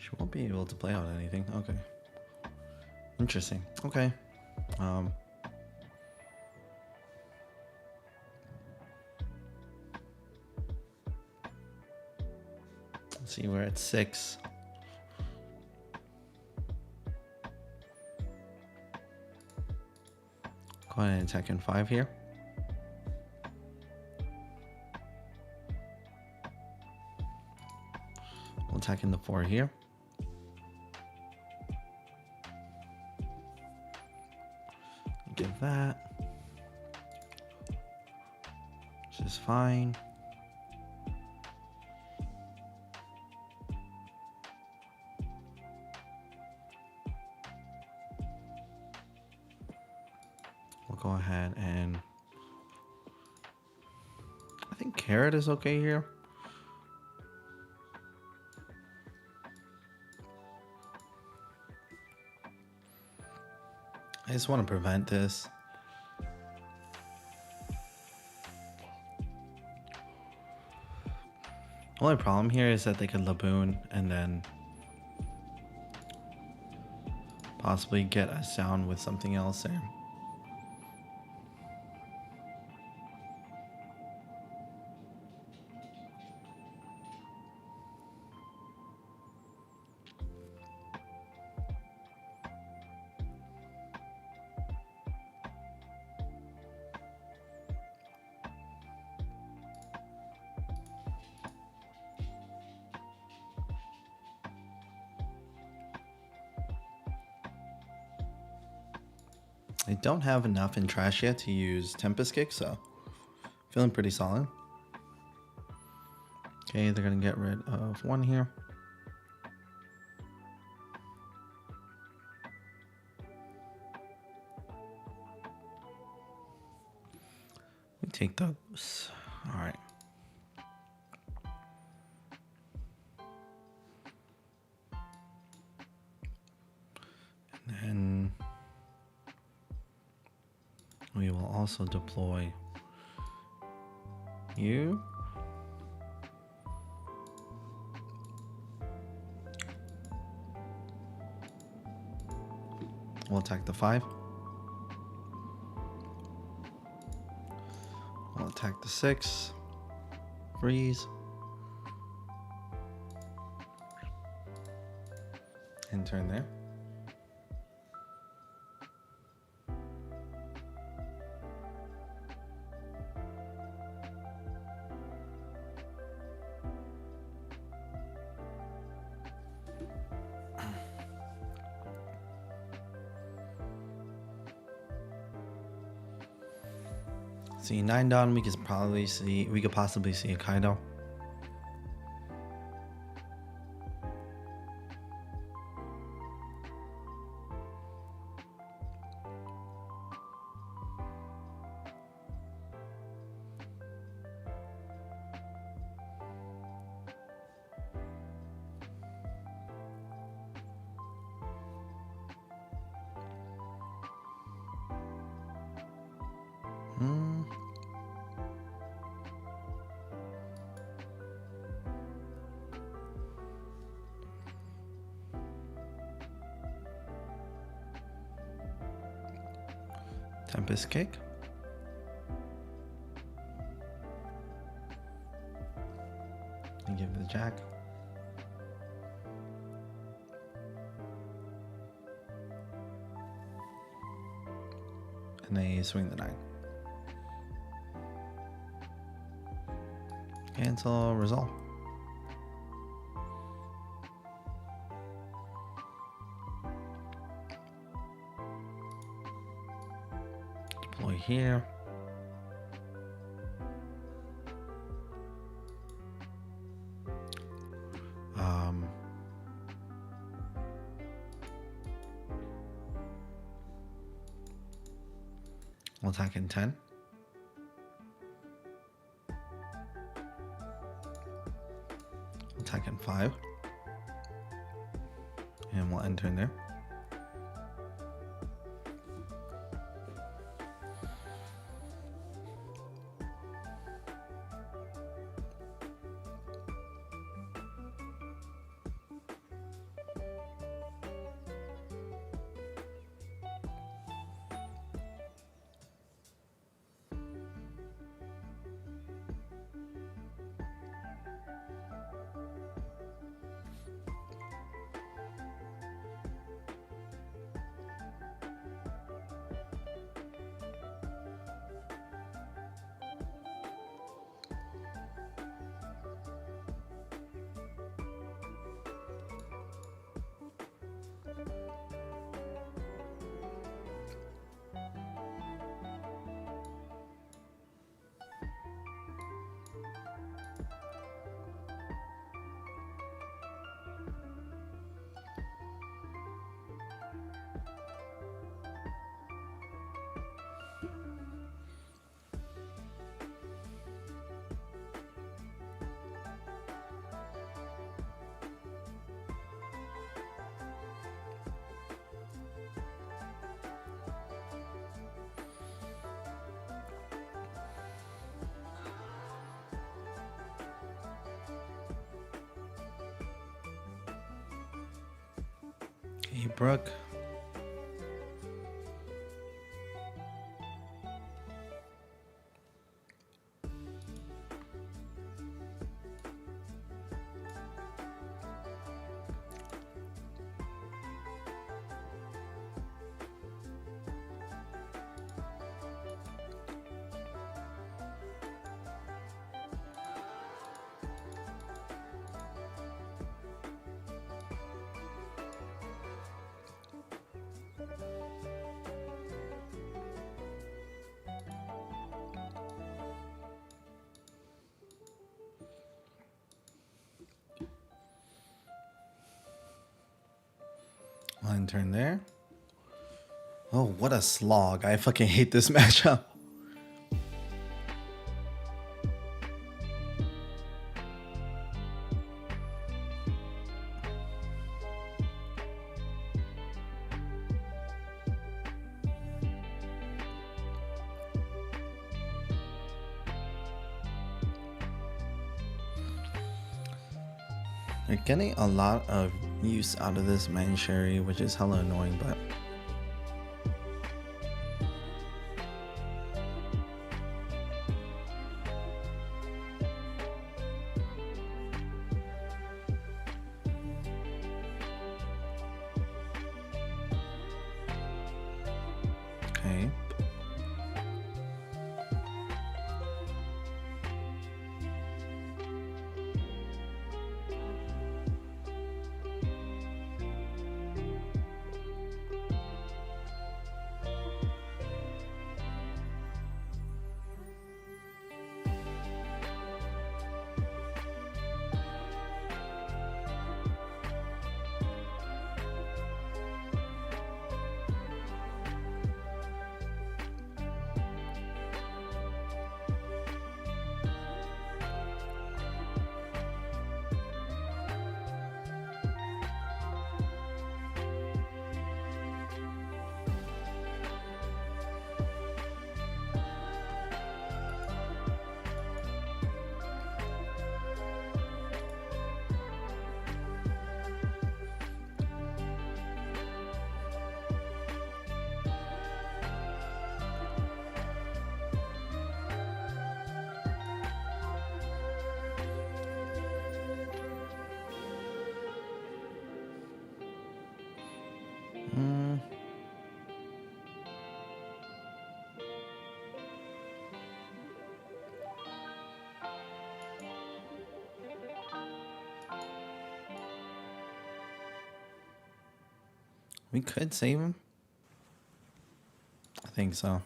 She won't be able to play out anything. Okay. Interesting. Okay. Let's see, we're at 6. Go ahead and attack in 5 here. We'll attack in the 4 here. Give that. Which is fine. We'll go ahead and I think Carrot is okay here. I just want to prevent this. Only problem here is that they could Laboon and then possibly get a sound with something else there. I don't have enough in trash yet to use Tempest Kick, so feeling pretty solid. Okay, they're gonna get rid of one here. We take those. All right. And then we will also deploy you. We'll attack the 5. We'll attack the 6. Freeze. And turn there. See 9 down, we could possibly see a Kaido. Tempest Kick. And give the Jack. And they swing the 9. Cancel, resolve. Deploy here. We'll attack in 10. Attack in 5. And we'll enter in there. Okay, Brooke. One turn there. Oh, what a slog. I fucking hate this matchup. They're getting a lot of use out of this man Sherry, which is hella annoying, but okay. We could save him. I think so.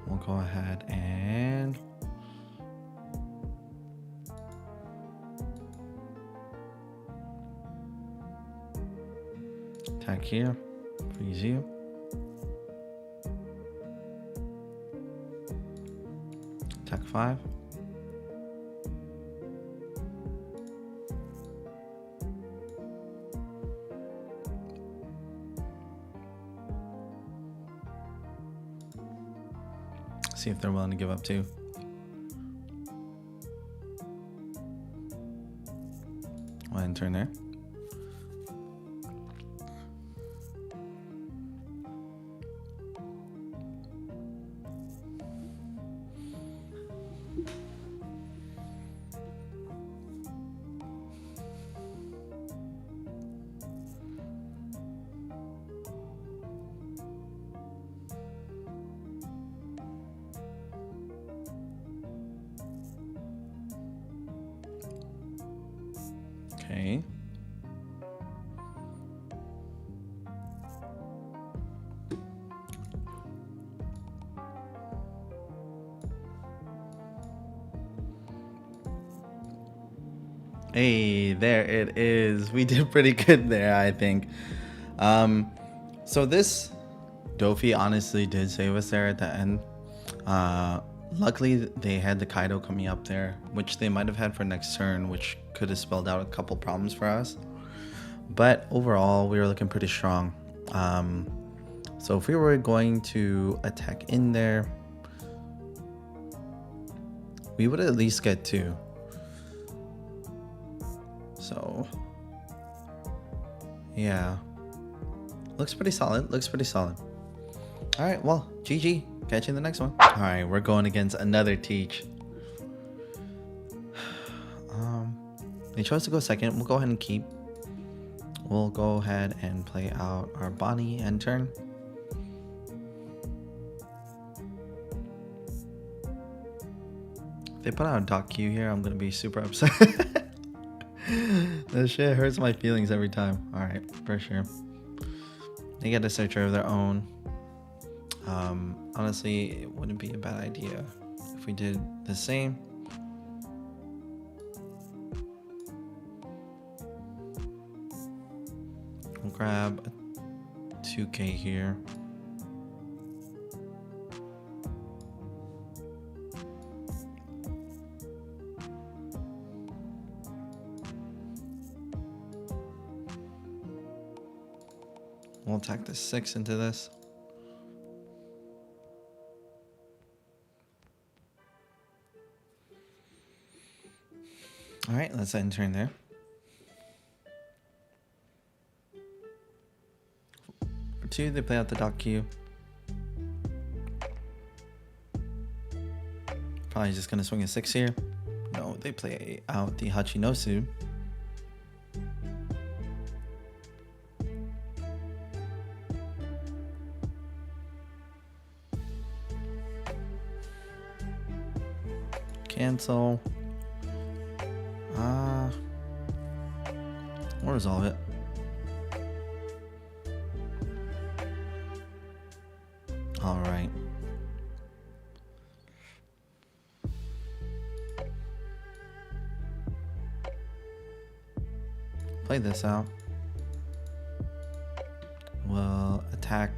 We'll go ahead and attack here, freeze you. Attack 5. See if they're willing to give up too. One turn there. Okay. Hey, there it is. We did pretty good there, I think. So this Dofi honestly did save us there at the end. Luckily, they had the Kaido coming up there, which they might have had for next turn, which could have spelled out a couple problems for us. But overall, we were looking pretty strong. So if we were going to attack in there, we would at least get 2. So, yeah. Looks pretty solid. Looks pretty solid. All right, well, GG. Catch you in the next one. All right, we're going against another Teach. They chose to go second. We'll go ahead and keep. We'll go ahead and play out our Bonney end turn. If they put out a dock queue here, I'm gonna be super upset. This shit hurts my feelings every time. Alright, for sure. They get a searcher of their own. Honestly, it wouldn't be a bad idea if we did the same. We'll grab a 2K here. We'll tack the 6 into this. All right, let's enter in there. For 2, they play out the dock queue. Probably just gonna swing a 6 here. No, they play out the Hachinosu. Cancel. We'll resolve it. All right. Play this out. We'll attack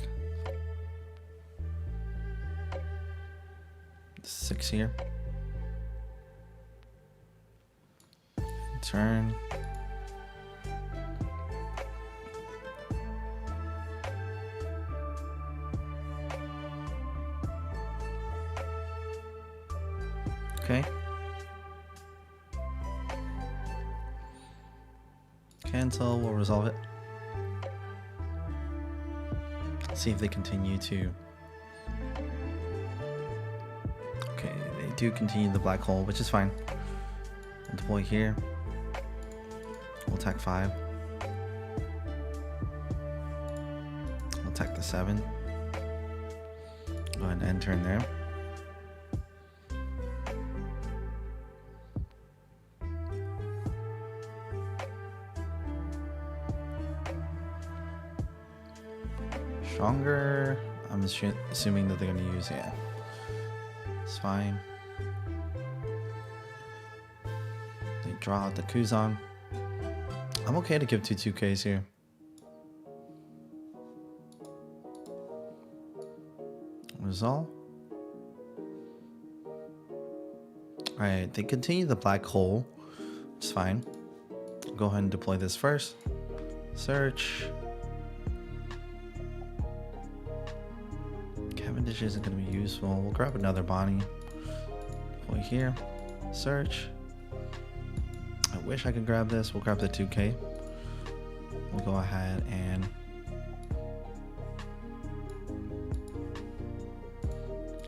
6 here. Turn. Okay. Cancel, we'll resolve it. See if they continue to. Okay, they do continue the black hole, which is fine. We'll deploy here. We'll attack 5. We'll attack the 7. Go ahead and enter in there. Stronger. I'm assuming that they're going to use, yeah. It's fine. They draw out the Kuzan. I'm okay to give 2 2Ks here. Resolve. Alright, they continue the black hole, which is fine. Go ahead and deploy this first. Search. Cavendish isn't going to be useful. We'll grab another Bonney. Deploy here. Search. I wish I could grab this. We'll grab the 2K. We'll go ahead and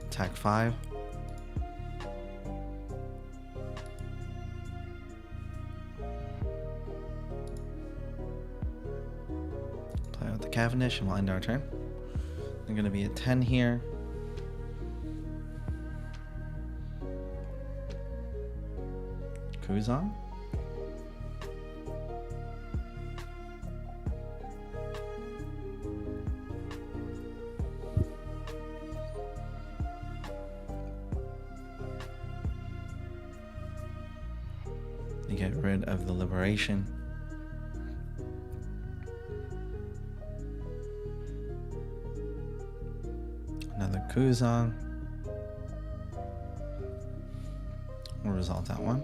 attack 5. Play out the Cavendish and we'll end our turn. They're going to be a 10 here. Kuzan. You get rid of the liberation. Another Kuzan. We'll resolve that one.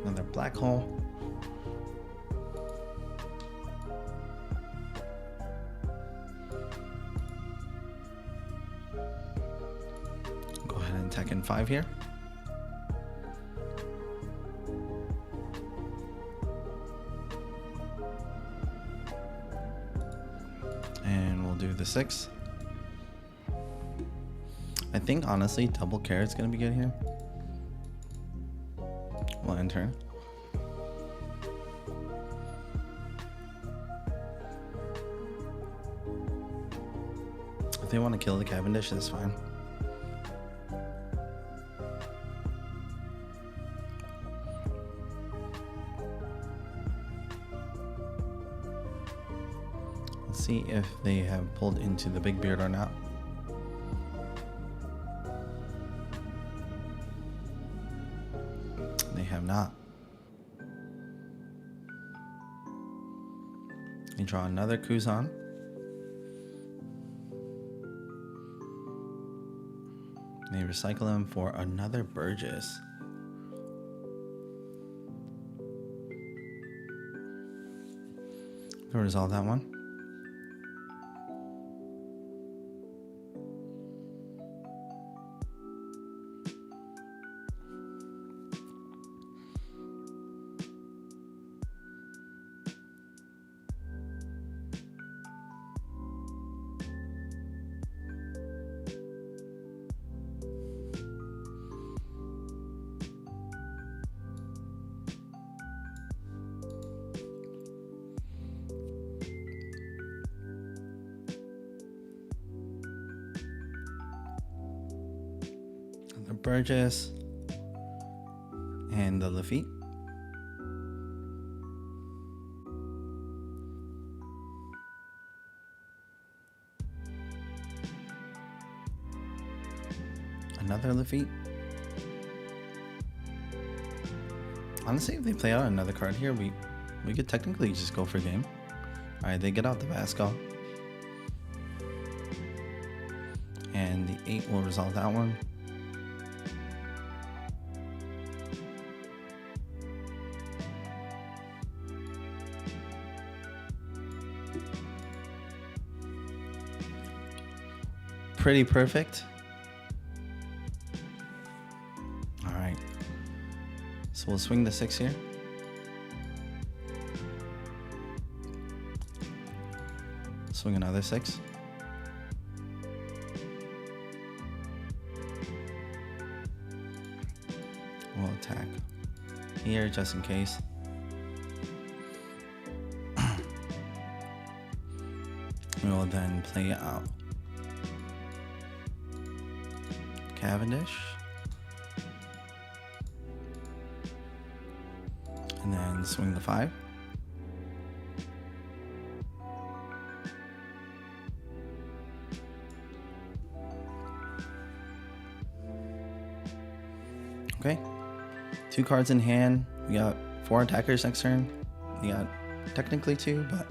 Another black hole. Go ahead and attack in 5 here. And we'll do the 6. I think honestly double carrot's gonna be good here. We'll end turn. If they want to kill the Cavendish, that's fine. Let's see if they have pulled into the big beard or not. They have not. They draw another Kuzan. They recycle him for another Burgess. We'll resolve that one. The Burgess and the Luffy. Another Luffy. Honestly, if they play out another card here, we could technically just go for game. Alright, they get out the Vasco. And the 8 will resolve that one. Pretty perfect. All right. So we'll swing the 6 here. Swing another 6. We'll attack here just in case. We will then play out Cavendish, and then swing the 5. Okay, 2 cards in hand. We got 4 attackers next turn. We got technically 2, but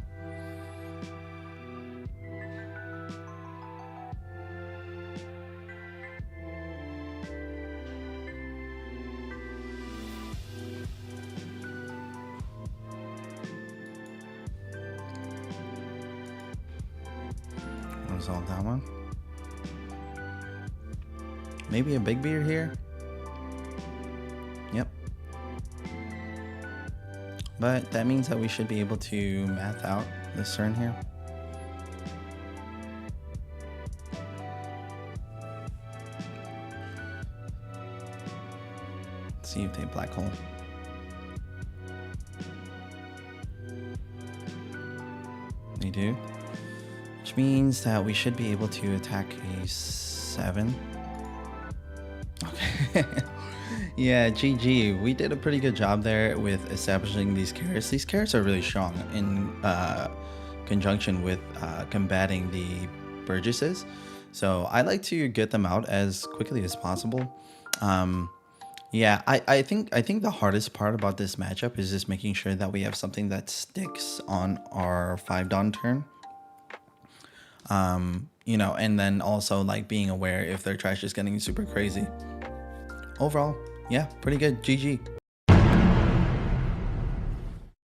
resolve that one. Maybe a big beard here. Yep. But that means that we should be able to math out this turn here. Let's see if they black hole. They do. Which means that we should be able to attack a 7. Okay. Yeah, GG. We did a pretty good job there with establishing these carrots. These carrots are really strong in conjunction with combating the Burgesses. So I like to get them out as quickly as possible. Yeah, I think the hardest part about this matchup is just making sure that we have something that sticks on our 5 Dawn turn. You know, and then also like being aware if their trash is getting super crazy. Overall, yeah, pretty good. GG.